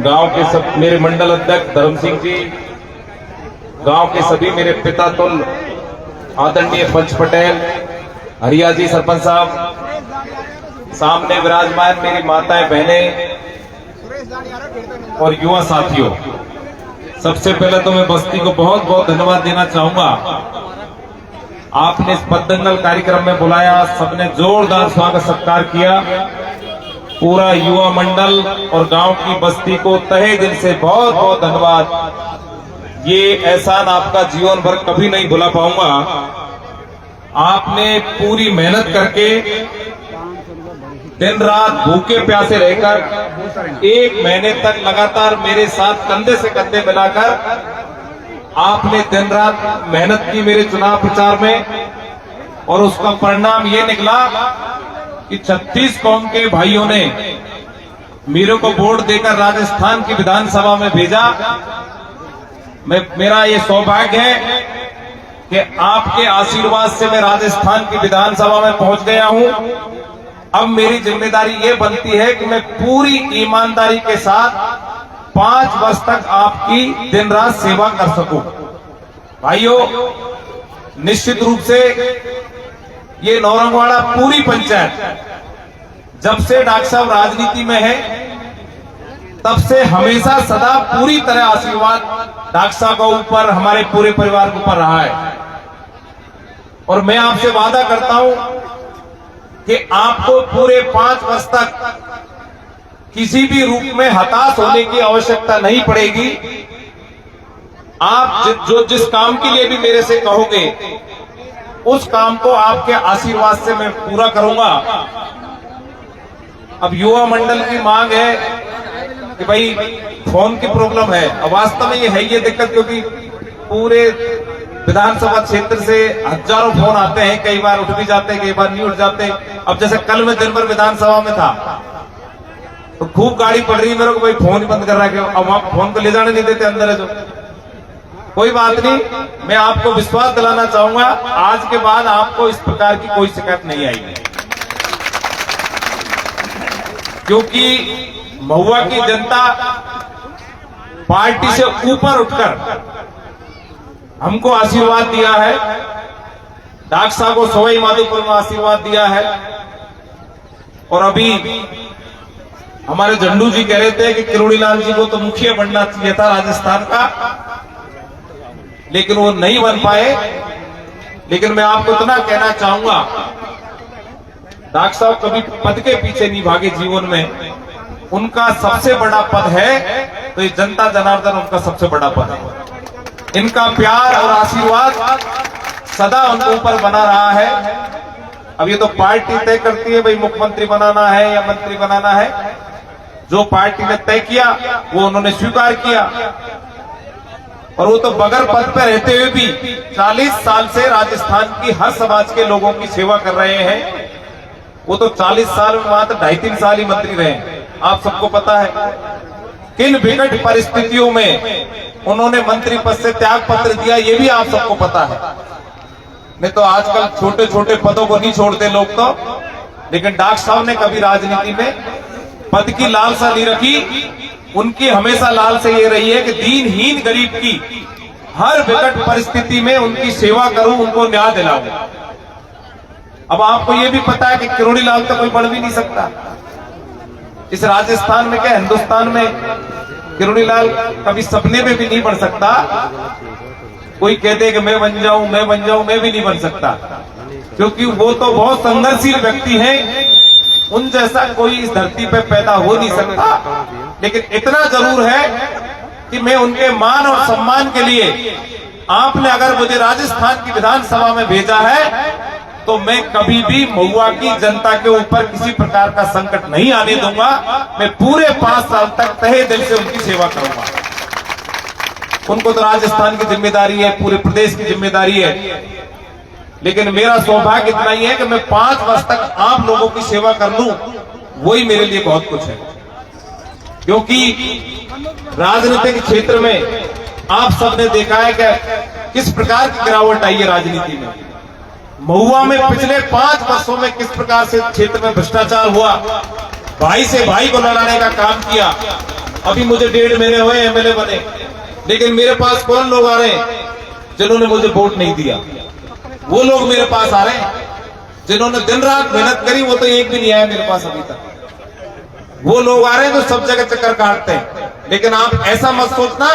गांव के सब मेरे मंडल अध्यक्ष धर्म सिंह जी, गांव के सभी मेरे पिता तुल आदरणीय पंच पटेल, हरिया जी सरपंच साहब, सामने विराजमान मेरी माताएं बहनें और युवा साथियों, सबसे पहले तो मैं बस्ती को बहुत बहुत धन्यवाद देना चाहूंगा। आपने इस पतंगल कार्यक्रम में बुलाया, सबने जोरदार स्वागत सत्कार किया। पूरा युवा मंडल और गांव की बस्ती को तहे दिल से बहुत बहुत धन्यवाद। ये एहसान आपका जीवन भर कभी नहीं भुला पाऊंगा। आपने पूरी मेहनत करके दिन रात भूखे प्यासे रहकर 1 महीने तक लगातार मेरे साथ कंधे से कंधे मिलाकर आपने दिन रात मेहनत की मेरे चुनाव प्रचार में, और उसका परिणाम ये निकला कि 36 कौम के भाइयों ने मेरे को वोट देकर राजस्थान की विधानसभा में भेजा। मेरा ये सौभाग्य है कि आपके आशीर्वाद से मैं राजस्थान की विधानसभा में पहुंच गया हूं। अब मेरी जिम्मेदारी ये बनती है कि मैं पूरी ईमानदारी के साथ 5 वर्ष तक आपकी दिन रात सेवा कर सकूं। भाइयों, निश्चित रूप से ये नौरंगवाड़ा पूरी पंचायत जब से डॉक्टर साहब राजनीति में है तब से हमेशा सदा पूरी तरह आशीर्वाद डॉक्टर साहब के ऊपर, हमारे पूरे परिवार के ऊपर रहा है। और मैं आपसे वादा करता हूं कि आपको पूरे 5 वर्ष तक किसी भी रूप में हताश होने की आवश्यकता नहीं पड़ेगी। आप जिस काम के लिए भी मेरे से कहोगे उस काम को आपके आशीर्वाद से मैं पूरा करूंगा। अब युवा मंडल की मांग है कि भाई फोन की प्रॉब्लम है। अब वास्तव में ये है ये दिक्कत, क्योंकि पूरे विधानसभा क्षेत्र से हजारों फोन आते हैं, कई बार उठ भी जाते हैं, कई बार नहीं उठ जाते। अब जैसे कल मैं दिन भर विधानसभा में था तो खूब गाड़ी पड़ रही है मेरे को, भाई फोन ही बंद कर रहा है। अब आप फोन को ले जाने नहीं देते अंदर है जो। कोई बात नहीं, मैं आपको विश्वास दिलाना चाहूंगा, आज के बाद आपको इस प्रकार की कोई शिकायत नहीं आएगी, क्योंकि महुआ की जनता पार्टी से ऊपर उठकर हमको आशीर्वाद दिया है। डॉक्टर साहब को सवाई माधोपुर में आशीर्वाद दिया है। और अभी हमारे झंडू जी कह रहे थे कि किरोड़ी लाल जी को तो मुखिया बनना चाहिए था राजस्थान का, लेकिन वो नहीं बन पाए। लेकिन मैं आपको इतना कहना चाहूंगा, डॉक्टर साहब कभी पद के पीछे नहीं भागे जीवन में। उनका सबसे बड़ा पद है तो ये जनता जनार्दन उनका सबसे बड़ा पद है। इनका प्यार और आशीर्वाद सदा उनके ऊपर बना रहा है। अब ये तो पार्टी तय करती है भाई मुख्यमंत्री बनाना है या मंत्री बनाना है। जो पार्टी ने तय किया वो उन्होंने स्वीकार किया। और वो तो बगैर पद पर रहते हुए भी 40 साल से राजस्थान की हर समाज के लोगों की सेवा कर रहे हैं। वो तो 40 साल में मात्र 2.5-3 साल ही मंत्री रहे, आप सबको पता है। किन विकट परिस्थितियों में उन्होंने मंत्री पद से त्याग पत्र दिया, ये भी आप सबको पता है। नहीं तो आजकल छोटे छोटे पदों को नहीं छोड़ते लोग तो, लेकिन डॉक्टर साहब ने कभी राजनीति में पद की लालसा नहीं रखी। उनकी हमेशा लालसा ये रही है कि दीनहीन गरीब की हर विकट परिस्थिति में उनकी सेवा करूं, उनको न्याय दिलाऊं। अब आपको ये भी पता है कि किरोड़ी लाल तो कोई बढ़ भी नहीं सकता इस राजस्थान में, क्या हिंदुस्तान में किरोड़ी लाल कभी सपने में भी नहीं बन सकता। कोई कहते कि मैं बन जाऊं, मैं बन जाऊं, मैं भी नहीं बन सकता, क्योंकि वो तो बहुत संघर्षशील व्यक्ति हैं। उन जैसा कोई इस धरती पे पैदा हो नहीं सकता। लेकिन इतना जरूर है कि मैं उनके मान और सम्मान के लिए, आपने अगर मुझे राजस्थान की विधानसभा में भेजा है तो मैं कभी भी महुआ की जनता के ऊपर किसी प्रकार का संकट नहीं आने दूंगा। मैं पूरे 5 साल तक तहे दिल से उनकी सेवा करूंगा। उनको तो राजस्थान की जिम्मेदारी है, पूरे प्रदेश की जिम्मेदारी है, लेकिन मेरा सौभाग्य इतना ही है कि मैं 5 वर्ष तक आप लोगों की सेवा कर लूं, वही मेरे लिए बहुत कुछ है। क्योंकि राजनीतिक क्षेत्र में आप सबने देखा है कि किस प्रकार की गिरावट आई है राजनीति में। महुआ में पिछले 5 वर्षों में किस प्रकार से क्षेत्र में भ्रष्टाचार हुआ, भाई से भाई को लड़ाने का काम किया। अभी मुझे 1.5 महीने हुए एमएलए बने, लेकिन मेरे पास कौन लोग आ रहे हैं जिन्होंने मुझे वोट नहीं दिया? वो लोग मेरे पास आ रहे हैं जिन्होंने दिन रात मेहनत करी, वो तो एक भी नहीं आया मेरे पास अभी तक। वो लोग आ रहे हैं जो सब जगह चक्कर काटते हैं। लेकिन आप ऐसा मत सोचना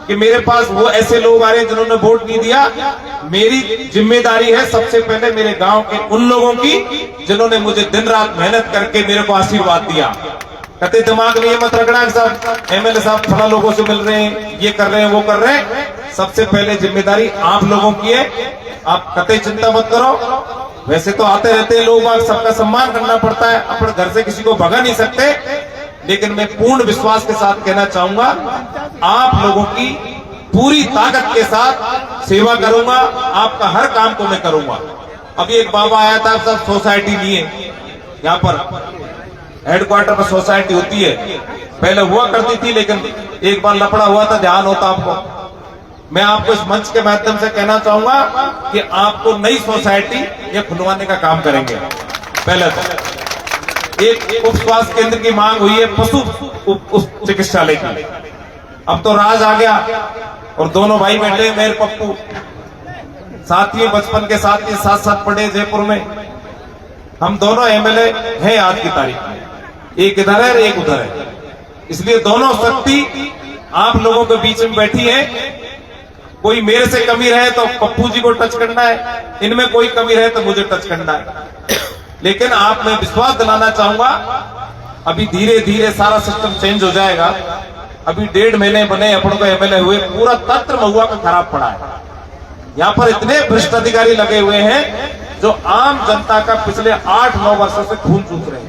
कि मेरे पास वो ऐसे लोग आ रहे हैं जिन्होंने वोट नहीं दिया। मेरी जिम्मेदारी है सबसे पहले मेरे गांव के उन लोगों की जिन्होंने मुझे दिन रात मेहनत करके मेरे को आशीर्वाद दिया। कहते दिमाग में ये मत रखना कि साहब एमएलए साहब फला लोगों से मिल रहे हैं, ये कर रहे हैं, वो कर रहे हैं। सबसे पहले जिम्मेदारी आप लोगों की है। आप कतई चिंता मत करो। वैसे तो आते रहते हैं लोग, सबका सम्मान करना पड़ता है, अपने घर से किसी को भगा नहीं सकते। लेकिन मैं पूर्ण विश्वास के साथ कहना चाहूंगा, आप लोगों की पूरी ताकत के साथ सेवा करूंगा। आपका हर काम को मैं करूंगा। अभी एक बाबा आया था, सब सोसाइटी लिए यहाँ पर हेडक्वार्टर पर सोसाइटी होती है, पहले हुआ करती थी, लेकिन एक बार लफड़ा हुआ था, ध्यान होता आपको। मैं आपको इस मंच के माध्यम से कहना चाहूंगा कि आपको नई सोसाइटी ये खुलवाने का काम करेंगे। पहले तो एक उप स्वास्थ्य केंद्र की मांग हुई है, पशु उप चिकित्सालय की। अब तो राज आ गया और दोनों भाई बैठे, मेरे पप्पू साथी बचपन के साथ साथ साथ पढ़े जयपुर में। हम दोनों एमएलए हैं आज की तारीख में, एक इधर है एक उधर है। इसलिए दोनों शक्ति आप लोगों के बीच में बैठी है। कोई मेरे से कमी रहे तो पप्पू जी को टच करना है, इनमें कोई कमी रहे तो मुझे टच करना है। लेकिन आप मैं विश्वास दिलाना चाहूंगा, अभी धीरे धीरे सारा सिस्टम चेंज हो जाएगा। अभी 1.5 महीने बने अपन को एमएलए हुए, पूरा तंत्र महुआ का खराब पड़ा है। यहाँ पर इतने भ्रष्ट अधिकारी लगे हुए हैं जो आम जनता का पिछले 8-9 वर्षों से खून चूस रहे हैं।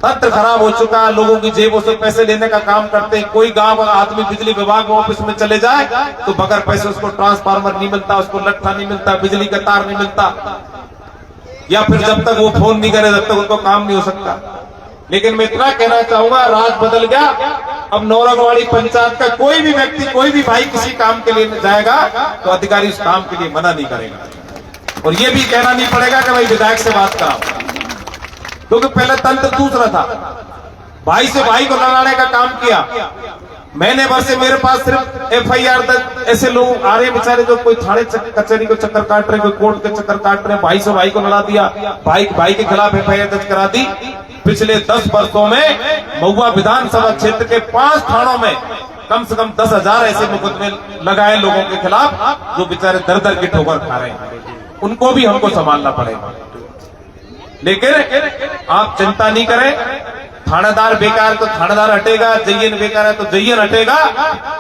तंत्र खराब हो चुका है, लोगों की जेबों से पैसे लेने का काम करते हैं। कोई गांव का आदमी बिजली विभाग ऑफिस में चले जाए तो बगैर पैसे उसको ट्रांसफार्मर नहीं मिलता, उसको लट्ठा नहीं मिलता, बिजली का तार नहीं मिलता, या फिर जब तक वो फोन नहीं करे तब तक उनको काम नहीं हो सकता। लेकिन मैं इतना कहना चाहूंगा, राज बदल गया। अब नौरंगवाड़ी पंचायत का कोई भी व्यक्ति, कोई भी भाई किसी काम के लिए जाएगा तो अधिकारी उस काम के लिए मना नहीं करेगा। और ये भी कहना नहीं पड़ेगा कि भाई विधायक से बात कराओ, क्योंकि पहले तंत्र दूसरा था, भाई से भाई को लड़ाने का काम किया। महीने भर से मेरे पास सिर्फ एफआईआर ऐसे लोग आ रहे बेचारे जो कोई थाने कचहरी को चक्कर काट रहे, कोई कोर्ट के चक्कर काट रहे, भाई से भाई को लड़ा दिया, भाई के खिलाफ एफआईआर दर्ज करा दी। पिछले 10 वर्षों में महुआ विधानसभा क्षेत्र के 5 थानों में कम से कम 10,000 ऐसे मुकदमे लगाए लोगों के खिलाफ जो बेचारे दर दर की ठोकर खा रहे हैं। उनको भी हमको संभालना पड़ेगा। लेकिन आप चिंता नहीं करें, थानेदार बेकार तो थानेदार हटेगा, जयन बेकार है तो जयन हटेगा।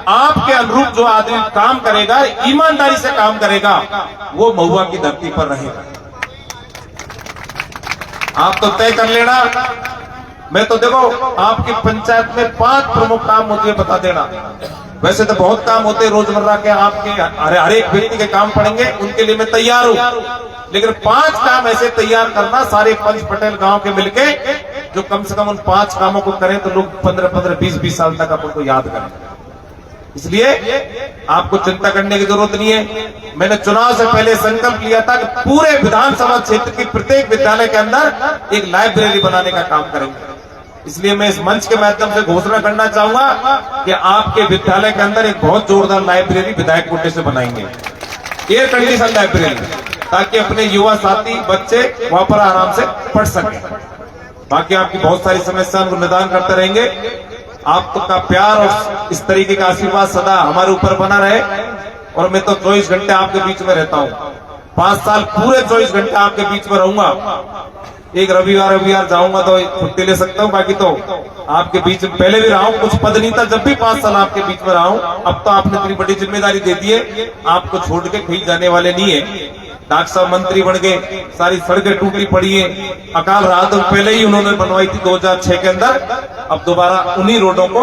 आपके अनुरूप जो आदमी काम करेगा, ईमानदारी से काम करेगा, वो महुआ की धरती पर रहेगा। आप तो तय कर लेना। मैं तो देखो आपकी पंचायत में 5 प्रमुख काम होते हैं, बता देना। वैसे तो बहुत काम होते हैं रोजमर्रा के, आपके हर एक व्यक्ति के काम पड़ेंगे, उनके लिए मैं तैयार हूं। लेकिन 5 काम ऐसे तैयार करना सारे पंच पटेल गांव के मिलके, जो कम से कम उन 5 कामों को करें तो लोग 15-15, 20-20 साल तक अपन को याद करें। इसलिए आपको चिंता करने की जरूरत नहीं है। मैंने चुनाव से पहले संकल्प लिया था कि पूरे विधानसभा क्षेत्र की प्रत्येक विद्यालय के अंदर एक लाइब्रेरी बनाने का काम करेंगे। इसलिए मैं इस मंच के माध्यम से घोषणा करना चाहूंगा कि आपके विद्यालय के अंदर एक बहुत जोरदार लाइब्रेरी विधायक कोटे से बनाएंगे, एयर कंडीशन लाइब्रेरी, ताकि अपने युवा साथी बच्चे वहां पर आराम से पढ़ सकें। बाकी आपकी बहुत सारी समस्याओं को निदान करते रहेंगे। आपका प्यार और इस तरीके का आशीर्वाद सदा हमारे ऊपर बना रहे। और मैं तो 24 घंटे आपके बीच में रहता हूँ, 5 साल पूरे 24 घंटे आपके बीच में रहूंगा। एक रविवार जाऊंगा तो छुट्टी ले सकता हूँ, बाकी तो आपके बीच में पहले भी रहा हूँ। कुछ पद नहीं था जब भी 5 साल आपके बीच में रहा हूँ। अब तो आपने इतनी बड़ी जिम्मेदारी दे दी है, आपको छोड़ के कहीं जाने वाले नहीं है। डॉक्टर साहब मंत्री बन गए, सारी सड़कें टूटी पड़ी है। अकाल राहत पहले ही उन्होंने बनवाई थी 2006 के अंदर। अब दोबारा उन्हीं रोडों को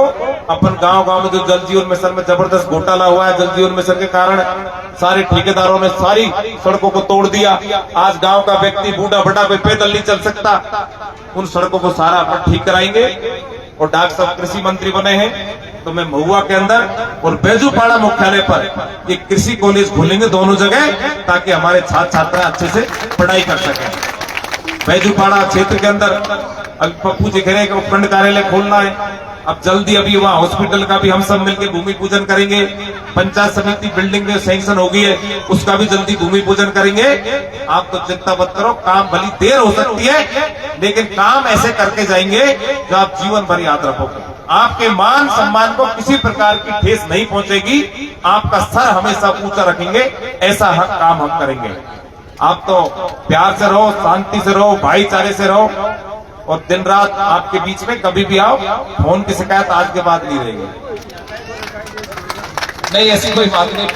अपन गांव में जो जल जीवन मिशन में जबरदस्त घोटाला हुआ है, जल जीवन मिशन के कारण सारे ठेकेदारों ने सारी सड़कों को तोड़ दिया। आज गांव का व्यक्ति बूढ़ा बड़ा कोई पैदल नहीं चल सकता। उन सड़कों को सारा अपन ठीक कराएंगे। और डॉक्टर साहब कृषि मंत्री बने हैं तो मैं महुआ के अंदर और बैजूपाड़ा मुख्यालय पर एक कृषि कॉलेज खोलेंगे दोनों जगह, ताकि हमारे छात्र छात्रा अच्छे से पढ़ाई कर सकें। बैजूपाड़ा क्षेत्र के अंदर पप्पू जी कह रहे हैं कि उपखंड कार्यालय खोलना है। अब जल्दी अभी वहाँ हॉस्पिटल का भी हम सब मिलकर भूमि पूजन करेंगे। पंचायत समिति बिल्डिंग में सैंक्शन हो गई है, उसका भी जल्दी भूमि पूजन करेंगे। आप तो चिंता मत करो, काम भली देर हो सकती है लेकिन काम ऐसे करके जाएंगे जो आप जीवन भर याद रखोगे। आपके मान सम्मान को किसी प्रकार की ठेस नहीं पहुंचेगी, आपका सर हमेशा ऊंचा रखेंगे, ऐसा हर काम हम करेंगे। आप तो प्यार से रहो, शांति से रहो, भाईचारे से रहो और दिन रात आपके बीच में कभी भी आओ, फोन की शिकायत आज के बाद नहीं रहेगी। नहीं, ऐसी कोई बात नहीं।